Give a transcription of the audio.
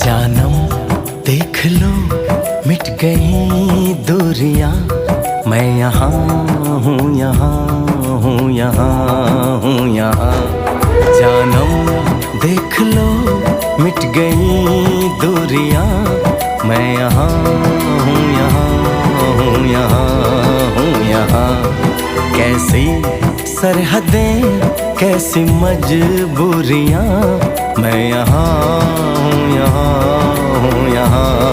जानम देख लो मिट गई दूरियां, मैं यहाँ हूँ, यहाँ हूँ, यहाँ हूँ, यहाँ। जानम देख लो मिट गई दूरियां, मैं यहाँ हूँ, यहाँ हूँ, यहाँ हूँ, यहाँ। कैसी सरहदें कैसी मजबूरियां, मैं यहाँ हूँ, यहाँ हूँ, यहाँ